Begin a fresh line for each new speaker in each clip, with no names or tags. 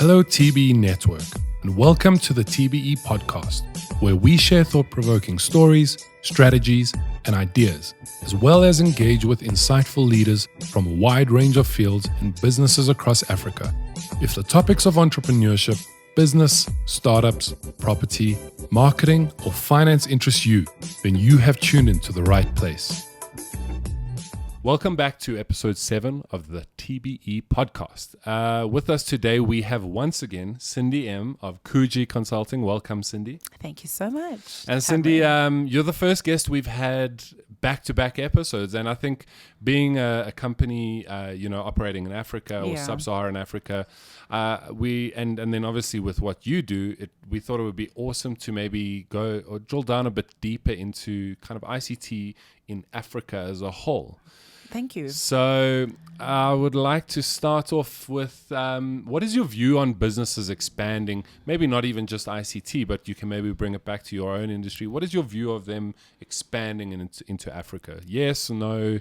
Hello TBE Network, and welcome to the TBE podcast, where we share thought-provoking stories, strategies, and ideas, as well as engage with insightful leaders from a wide range of fields and businesses across Africa. If the topics of entrepreneurship, business, startups, property, marketing, or finance interest you, then you have tuned into the right place. Welcome back to episode 7 of the TBE podcast. With us today, we have once again Sindi M of Cugy Consulting. Welcome, Sindi.
Thank you so much.
And Sindi, you're the first guest we've had back-to-back episodes, and I think being a company, operating in Africa or sub-Saharan Africa, and then obviously with what you do, we thought it would be awesome to maybe go or drill down a bit deeper into kind of ICT in Africa as a whole.
Thank you.
So I would like to start off with what is your view on businesses expanding? Maybe not even just ICT, but you can maybe bring it back to your own industry. What is your view of them expanding into Africa? Yes, no,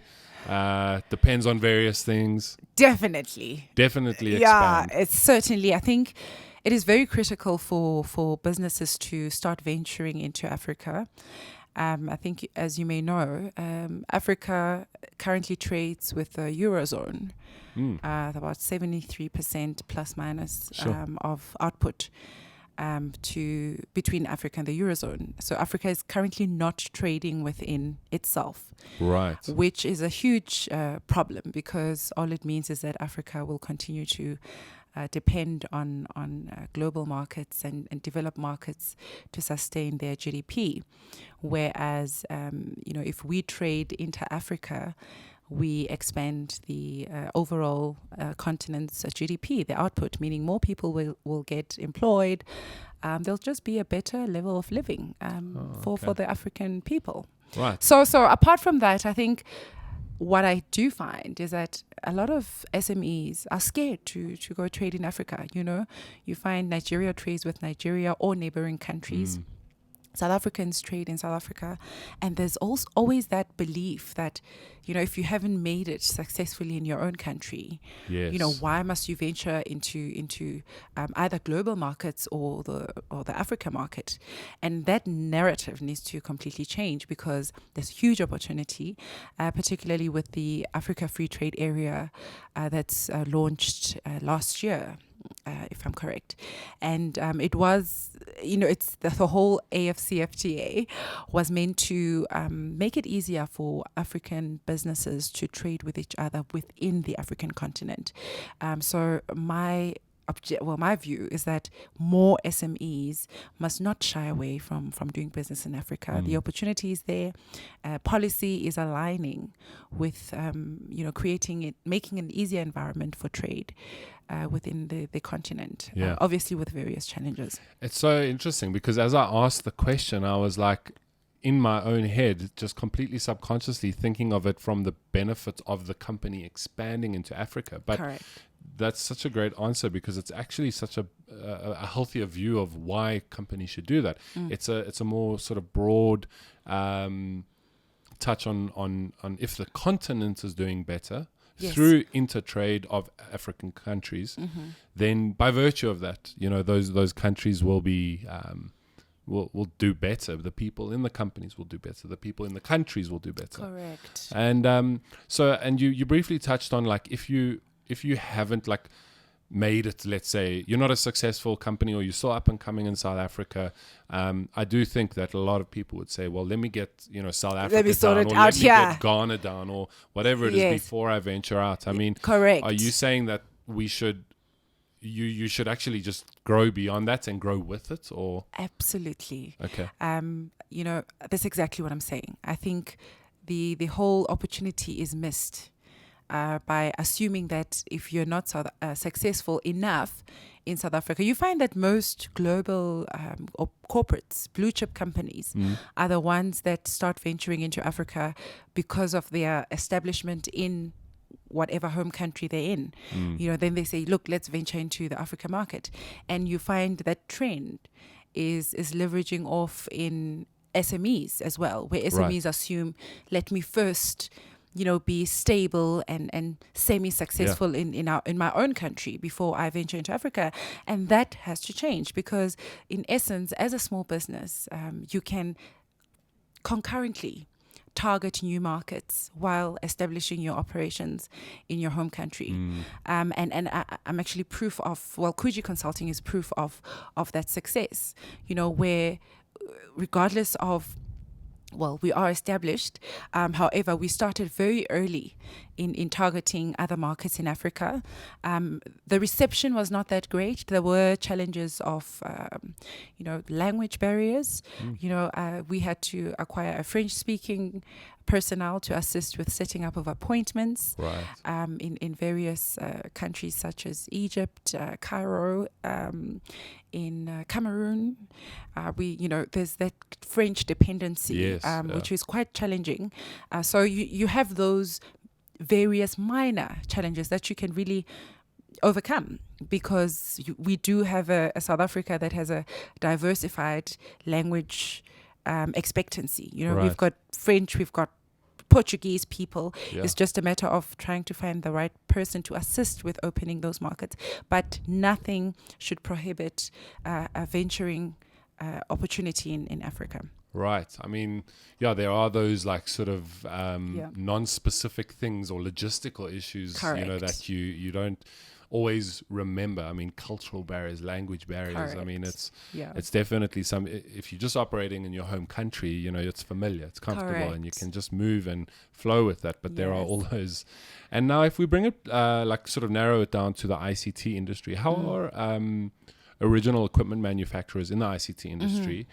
depends on various things.
Definitely expand. Yeah, it's certainly, I think it is very critical for businesses to start venturing into Africa. I think, as you may know, Africa currently trades with the Eurozone, about 73% plus minus of output between Africa and the Eurozone. So Africa is currently not trading within itself,
right? Which
is a huge problem, because all it means is that Africa will continue to depend on global markets and developed markets to sustain their GDP. Whereas, if we trade into Africa, we expand the overall continent's GDP, the output, meaning more people will get employed. There'll just be a better level of living for the African people.
Right.
So apart from that, I think what I do find is that a lot of SMEs are scared to go trade in Africa. You find Nigeria trades with Nigeria or neighboring countries. South Africans trade in South Africa, and there's also always that belief that, if you haven't made it successfully in your own country, why must you venture into either global markets or the Africa market? And that narrative needs to completely change, because there's huge opportunity, particularly with the Africa Free Trade Area that's launched last year. If I'm correct. And it was, it's the whole AFCFTA was meant to make it easier for African businesses to trade with each other within the African continent. So my view is that more SMEs must not shy away from doing business in Africa. The opportunity is there. Policy is aligning with, making an easier environment for trade within the continent, obviously with various challenges.
It's so interesting, because as I asked the question, I was like, in my own head, just completely subconsciously thinking of it from the benefit of the company expanding into Africa. But
correct.
That's such a great answer, because it's actually such a healthier view of why companies should do that. It's a more sort of broad touch on if the continent is doing better through intertrade of African countries, then by virtue of that, those countries will be will do better. The people in the companies will do better. The people in the countries will do better.
Correct.
And you briefly touched on, like, if you haven't made it, let's say you're not a successful company or you're still up and coming in South Africa, I do think that a lot of people would say, well, let me get South Africa down, or let me get Ghana down, or whatever it is before I venture out. I mean,
correct.
Are you saying that we should you should actually just grow beyond that and grow with it, or?
Absolutely.
Okay.
That's exactly what I'm saying. I think the whole opportunity is missed by assuming that if you're not successful enough in South Africa, you find that most global or corporates, blue chip companies, are the ones that start venturing into Africa because of their establishment in whatever home country they're in. Then they say, look, let's venture into the Africa market. And you find that trend is leveraging off in SMEs as well, where SMEs assume, let me first be stable and semi-successful in my own country before I venture into Africa. And that has to change, because in essence, as a small business, you can concurrently target new markets while establishing your operations in your home country. I'm actually proof of, Cugy Consulting is proof of that success, where regardless of, we are established. However, we started very early in targeting other markets in Africa. The reception was not that great. There were challenges of, language barriers. We had to acquire a French-speaking personnel to assist with setting up of appointments in various countries such as Egypt, Cairo, in Cameroon. There's that French dependency, which is quite challenging. So you have those various minor challenges that you can really overcome, because we do have a South Africa that has a diversified language expectancy. We've got French, we've got Portuguese people. It's just a matter of trying to find the right person to assist with opening those markets. But nothing should prohibit a venturing opportunity in Africa.
Right. I mean, there are those like sort of non-specific things or logistical issues, that you don't always remember. I mean, cultural barriers, language barriers.
Correct.
I mean, it's definitely if you're just operating in your home country, it's familiar, it's comfortable,
Correct.
and you can just move and flow with that. But there are all those. And now if we bring it, sort of narrow it down to the ICT industry, how are original equipment manufacturers in the ICT industry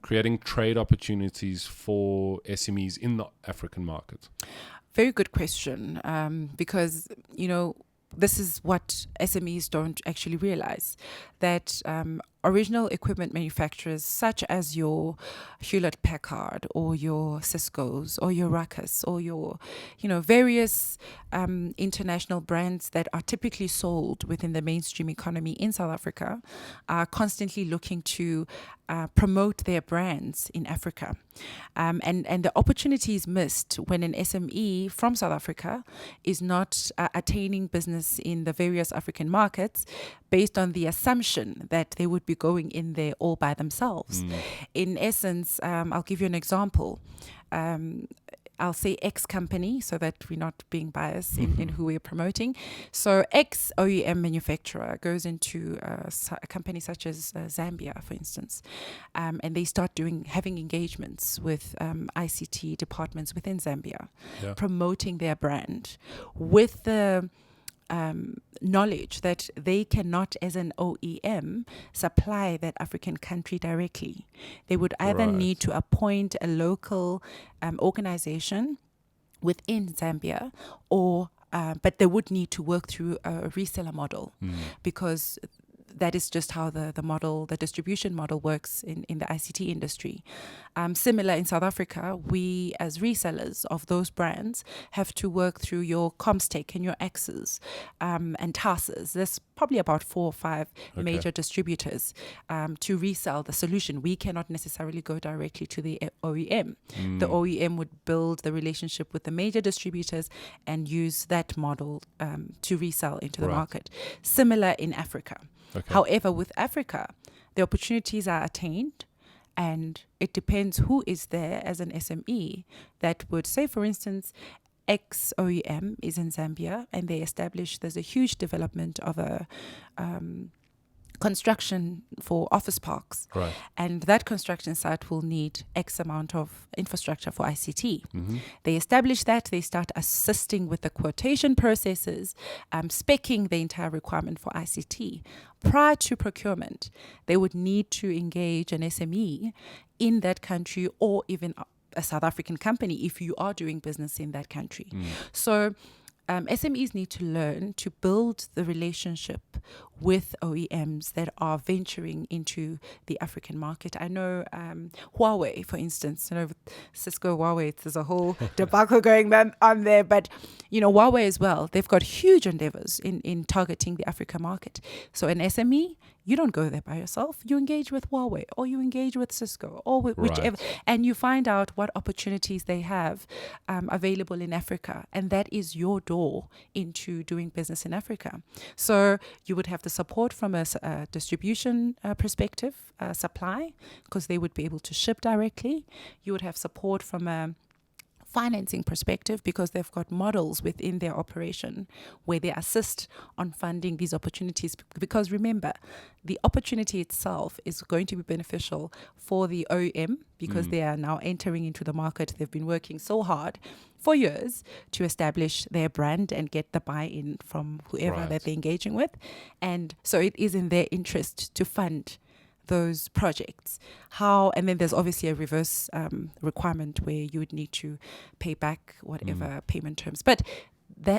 creating trade opportunities for SMEs in the African market?
Very good question, because, this is what SMEs don't actually realize, that original equipment manufacturers such as your Hewlett-Packard or your Cisco's or your Ruckus or your, various international brands that are typically sold within the mainstream economy in South Africa are constantly looking to promote their brands in Africa. And the opportunity is missed when an SME from South Africa is not attaining business in the various African markets based on the assumption that they would be going in there all by themselves. In essence, I'll give you an example. I'll say X company so that we're not being biased in who we're promoting. So X OEM manufacturer goes into a company such as Zambia, for instance, and they start having engagements with ICT departments within Zambia, promoting their brand with the knowledge that they cannot, as an OEM, supply that African country directly. They would either need to appoint a local organization within Zambia, or but they would need to work through a reseller model, because that is just how the distribution model works in the ICT industry. Similar in South Africa, we as resellers of those brands have to work through your Comstech and your X's and TAS's. There's probably about 4 or 5 major distributors to resell the solution. We cannot necessarily go directly to the OEM. The OEM would build the relationship with the major distributors and use that model to resell into the market. Similar in Africa. However, with Africa, the opportunities are attained, and it depends who is there as an SME that would say, for instance, X OEM is in Zambia and there's a huge development of a construction for office parks. And that construction site will need X amount of infrastructure for ICT. They establish that, they start assisting with the quotation processes, speccing the entire requirement for ICT. Prior to procurement, they would need to engage an SME in that country, or even a South African company if you are doing business in that country. So SMEs need to learn to build the relationship with OEMs that are venturing into the African market. I know Huawei, for instance, with Cisco, Huawei, there's a whole debacle going on there, but Huawei as well, they've got huge endeavors in targeting the Africa market. So an SME, you don't go there by yourself. You engage with Huawei, or you engage with Cisco, or with whichever, and you find out what opportunities they have available in Africa, and that is your door into doing business in Africa. So you would have the support from a distribution perspective, supply, because they would be able to ship directly. You would have support from a financing perspective, because they've got models within their operation where they assist on funding these opportunities. Because remember, the opportunity itself is going to be beneficial for the OEM, because they are now entering into the market. They've been working so hard for years to establish their brand and get the buy-in from whoever that they're engaging with. And so it is in their interest to fund those projects. And then there's obviously a reverse requirement where you would need to pay back whatever payment terms. But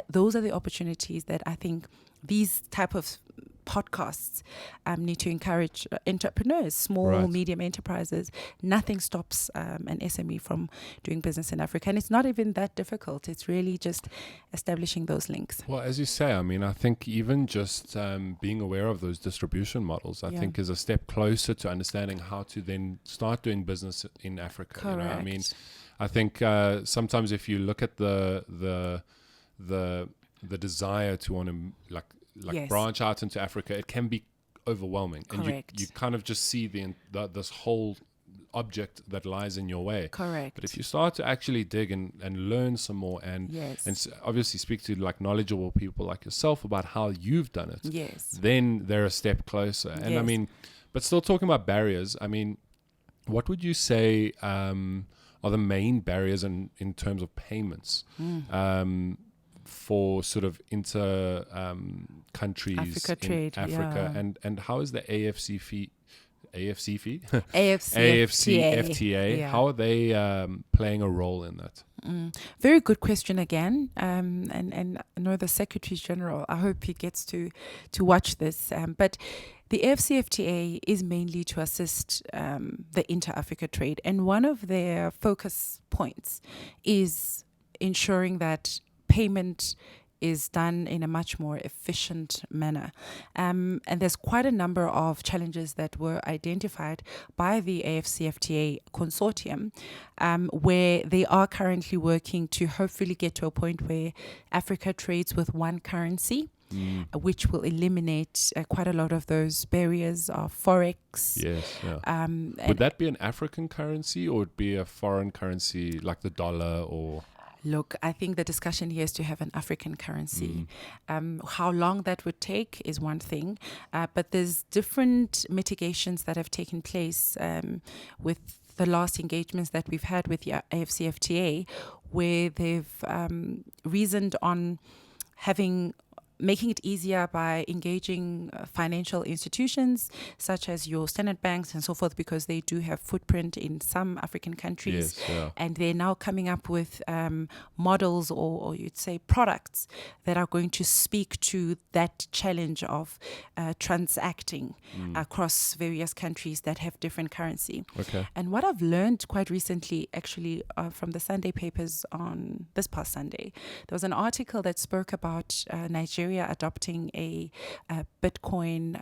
those are the opportunities that I think these type of podcasts need to encourage entrepreneurs, small, medium enterprises. Nothing stops an SME from doing business in Africa. And it's not even that difficult. It's really just establishing those links.
Well, as you say, I think even just being aware of those distribution models, I think is a step closer to understanding how to then start doing business in Africa.
Correct.
I think sometimes if you look at the desire to want to branch out into Africa, it can be overwhelming.
Correct.
And you kind of just see this whole object that lies in your way.
Correct.
But if you start to actually dig and learn some more and obviously speak to knowledgeable people like yourself about how you've done it, then they're a step closer. And but still talking about barriers, what would you say are the main barriers in terms of payments? For sort of inter countries
Africa
in
trade,
Africa, and how is the AFCFTA? How are they playing a role in that?
Very good question again. And I know the Secretary General, I hope he gets to watch this. But the AFCFTA is mainly to assist the inter-Africa trade. And one of their focus points is ensuring that payment is done in a much more efficient manner. And there's quite a number of challenges that were identified by the AFCFTA consortium, where they are currently working to hopefully get to a point where Africa trades with one currency, which will eliminate quite a lot of those barriers of Forex.
Yes. Yeah. Would that be an African currency, or would it be a foreign currency like the dollar or...
Look, I think the discussion here is to have an African currency. How long that would take is one thing, but there's different mitigations that have taken place with the last engagements that we've had with the AFCFTA, where they've reasoned on making it easier by engaging financial institutions such as your standard banks and so forth, because they do have footprint in some African countries. And they're now coming up with models or you'd say products that are going to speak to that challenge of transacting across various countries that have different currency. And what I've learned quite recently, actually, from the Sunday papers on this past Sunday, there was an article that spoke about Nigeria adopting a Bitcoin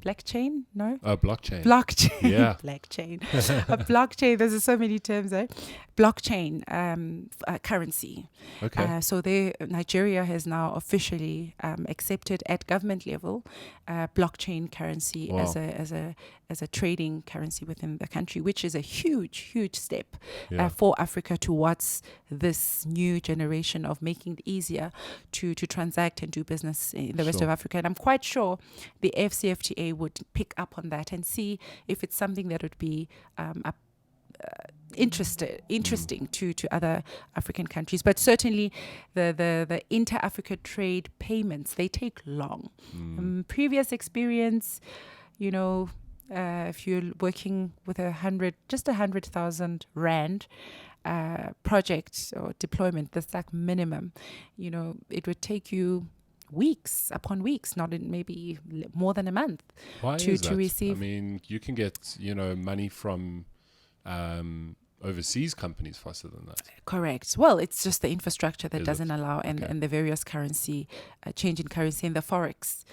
blockchain? No?
Blockchain.
Blockchain.
Yeah.
Blockchain. A blockchain. There's so many terms, eh? Blockchain currency. So Nigeria has now officially accepted at government level blockchain currency as a trading currency within the country, which is a huge step for Africa towards this new generation of making it easier to transact and do business in the rest of Africa. And I'm quite sure the FCFTA would pick up on that and see if it's something that would be interesting to other African countries. But certainly the inter-Africa trade payments, they take long. Previous experience, if you're working with 100,000 rand project or deployment, that's like minimum. It would take you weeks upon weeks, not in maybe more than a month.
Why
to
is that?
receive.
I mean, you can get, money from overseas companies faster than that.
Correct. Well, it's just the infrastructure that
Is
doesn't
it?
allow, and,
Okay.
and the various currency, change in currency and the forex.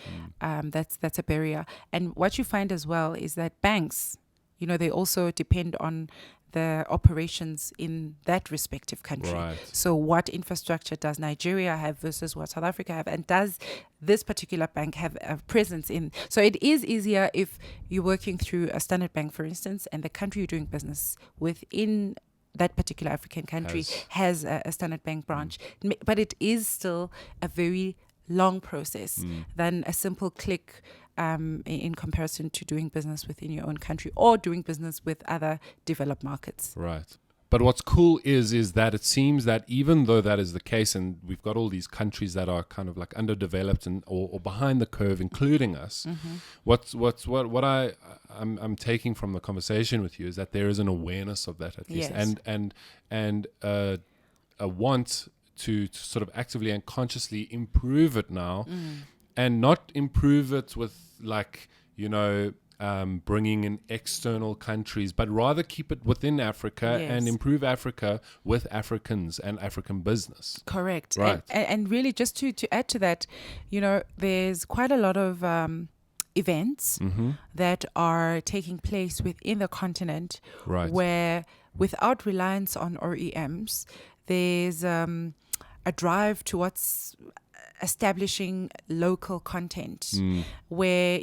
That's a barrier. And what you find as well is that banks, they also depend on the operations in that respective country.
Right.
So what infrastructure does Nigeria have versus what South Africa have? And does this particular bank have a presence in? So it is easier if you're working through a standard bank, for instance, and the country you're doing business within that particular African country has a standard bank branch. But it is still a very long process than a simple click in comparison to doing business within your own country or doing business with other developed markets.
Right. But what's cool is that it seems that even though that is the case, and we've got all these countries that are kind of like underdeveloped and or behind the curve, including us, what I'm taking from the conversation with you is that there is an awareness of that at least,
Yes.
and a want to sort of actively and consciously improve it now, and not improve it with bringing in external countries, but rather keep it within Africa and improve Africa with Africans and African business.
Correct.
Right.
And really, just to add to that, there's quite a lot of events that are taking place within the continent,
Right.
where without reliance on OEMs, there's a drive towards establishing local content where,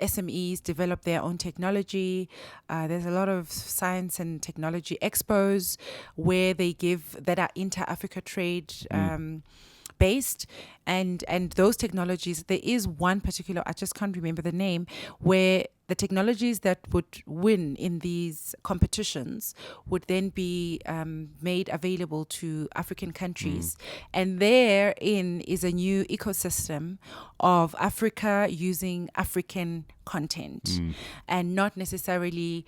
SMEs develop their own technology. There's a lot of science and technology expos where they that are inter-Africa trade based, and those technologies, there is one particular, I just can't remember the name, where the technologies that would win in these competitions would then be made available to African countries. And therein is a new ecosystem of Africa using African content and not necessarily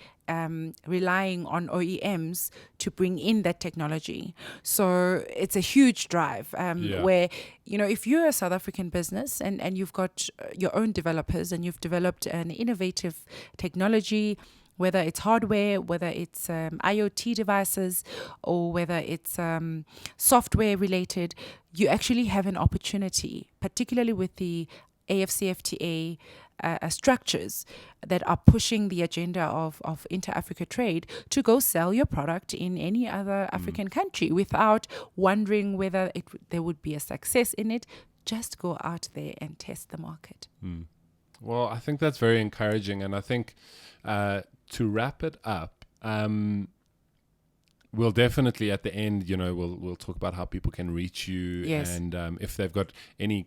relying on OEMs to bring in that technology. So it's a huge drive where, if you're a South African business and you've got your own developers and you've developed an innovative technology, whether it's hardware, whether it's IoT devices, or whether it's software related, you actually have an opportunity, particularly with the AFCFTA structures that are pushing the agenda of inter-Africa trade, to go sell your product in any other African country without wondering whether there would be a success in it. Just go out there and test the market.
Well, I think that's very encouraging, and I think to wrap it up, we'll definitely at the end, we'll talk about how people can reach you, and if they've got any,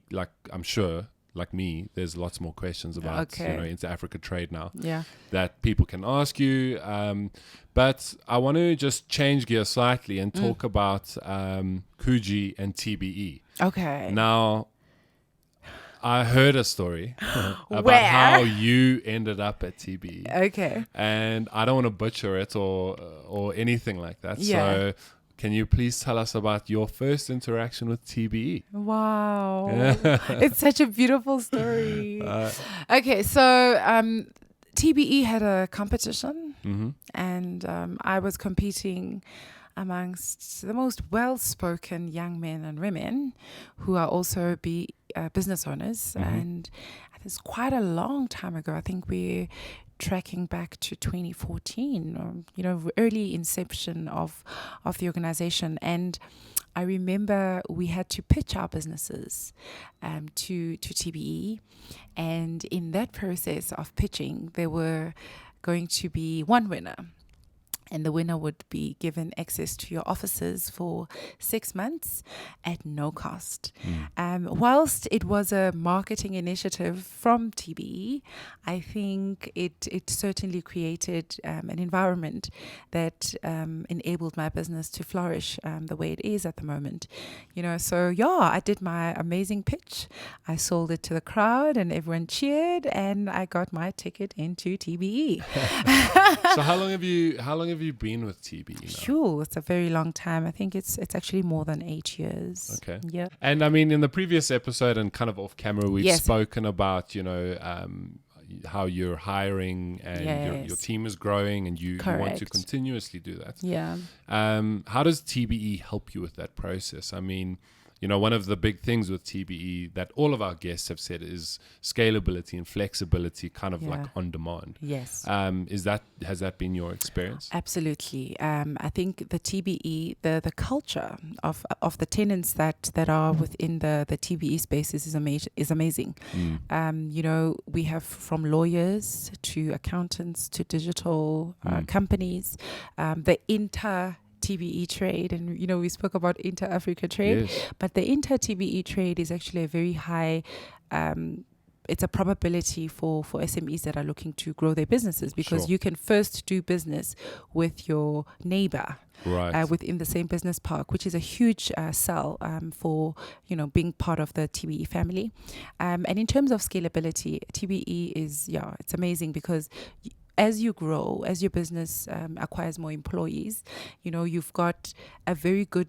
I'm sure, like me, there's lots more questions about into Africa trade now that people can ask you. But I want to just change gear slightly and talk about Cugy and TBE.
Okay.
Now, I heard a story about
Where?
how you ended up at TBE.
Okay.
And I don't want to butcher it or anything like that.
Yeah.
So can you please tell us about your first interaction with TBE?
Wow. It's such a beautiful story. Okay, so TBE had a competition, and I was competing amongst the most well-spoken young men and women who are also business owners. And it's quite a long time ago. I think we're tracking back to 2014, early inception of the organization. And I remember we had to pitch our businesses to TBE. And in that process of pitching, there were going to be one winner. And the winner would be given access to your offices for 6 months at no cost. Whilst it was a marketing initiative from TBE, I think it certainly created an environment that enabled my business to flourish the way it is at the moment. So I did my amazing pitch. I sold it to the crowd and everyone cheered, and I got my ticket into TBE.
So how long have you have you been with TBE now?
Sure, it's a very long time. I think it's actually more than 8 years.
Okay.
Yeah.
And I mean, in the previous episode and kind of off camera, we've
Yes.
spoken about, how you're hiring and your team is growing and you want to
Correct.
continuously do that.
Yeah.
How does TBE help you with that process? I mean, one of the big things with TBE that all of our guests have said is scalability and flexibility, kind of like on demand.
Yes.
Has that been your experience?
Absolutely. I think the TBE, the culture of the tenants that are within the TBE spaces is amazing. We have from lawyers to accountants to digital companies, the TBE trade, and we spoke about inter-Africa trade,
Yes.
but the inter-TBE trade is actually a very high it's a probability for SMEs that are looking to grow their businesses, because
Sure.
you can first do business with your neighbor within the same business park, which is a huge sell for being part of the TBE family. And in terms of scalability, TBE is it's amazing, because as you grow, as your business acquires more employees, you've got a very good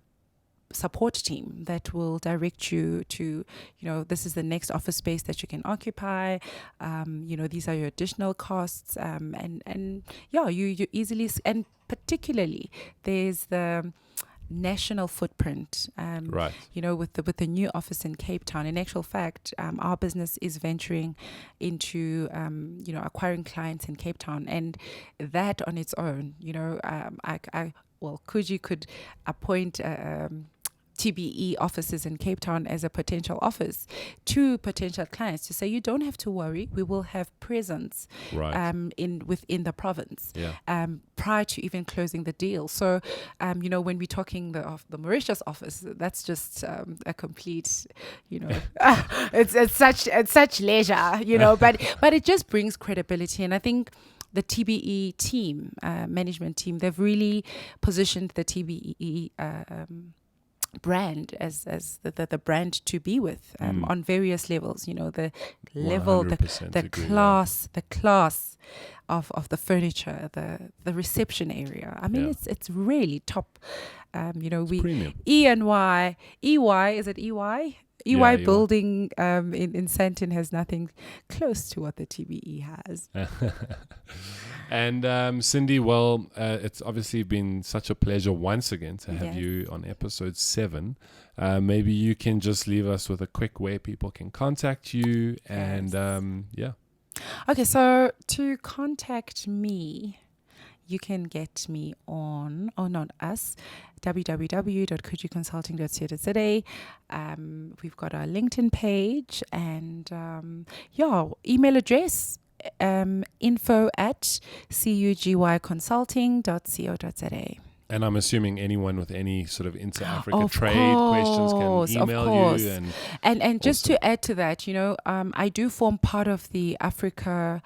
support team that will direct you to, this is the next office space that you can occupy. These are your additional costs. You easily, and particularly there's the national footprint, with the new office in Cape Town. In actual fact, our business is venturing into, acquiring clients in Cape Town, and that on its own, Cugy could appoint TBE offices in Cape Town as a potential office to potential clients to say, you don't have to worry, we will have presence within the province prior to even closing the deal. So, when we're talking the Mauritius office, that's just a complete, it's such leisure, but it just brings credibility. And I think the TBE team, management team, they've really positioned the TBE brand as the brand to be with on various levels. The level, the class of the furniture, the reception area. I mean, it's really top.
Premium.
EY, is it EY? EY building in Sandton has nothing close to what the TBE has.
And Sindi, well, it's obviously been such a pleasure once again to have you on episode 7. Maybe you can just leave us with a quick way people can contact you and
Okay, so to contact me, you can get me on, www.cugyconsulting.co.za. We've got our LinkedIn page and email address info@cugyconsulting.co.za.
And I'm assuming anyone with any sort of inter-Africa trade questions can email you.
And just to add to that, I do form part of the Africa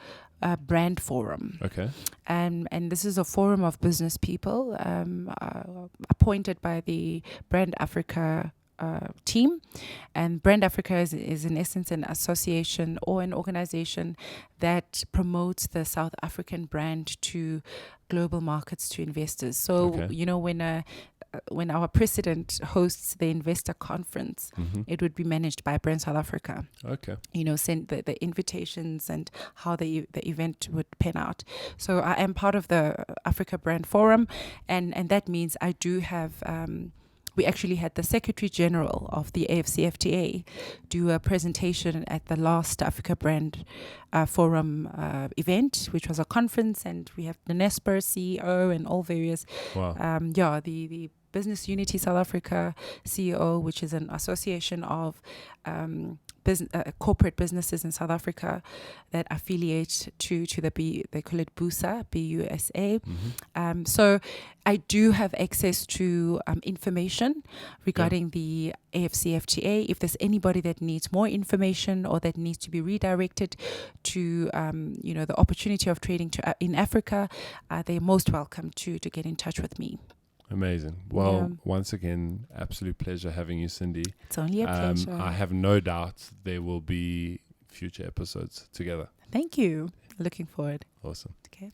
Brand Forum.
Okay.
And this is a forum of business people appointed by the Brand Africa team. And Brand Africa is in essence an association or an organization that promotes the South African brand to global markets, to investors. So, when our president hosts the investor conference, it would be managed by Brand South Africa.
Okay.
Send the invitations and how the event would pan out. So I am part of the Africa Brand Forum, and that means I do have we actually had the Secretary General of the AFCFTA do a presentation at the last Africa Brand Forum event, which was a conference, and we have the Nesper CEO and all various, the Business Unity South Africa CEO, which is an association of corporate businesses in South Africa that affiliate to they call it BUSA, BUSA. So I do have access to information regarding the AFCFTA. If there's anybody that needs more information or that needs to be redirected to the opportunity of trading in Africa, they're most welcome to get in touch with me.
Amazing. Well, once again, absolute pleasure having you, Sindi.
It's only a pleasure.
I have no doubt there will be future episodes together.
Thank you. Looking forward.
Awesome.
Okay.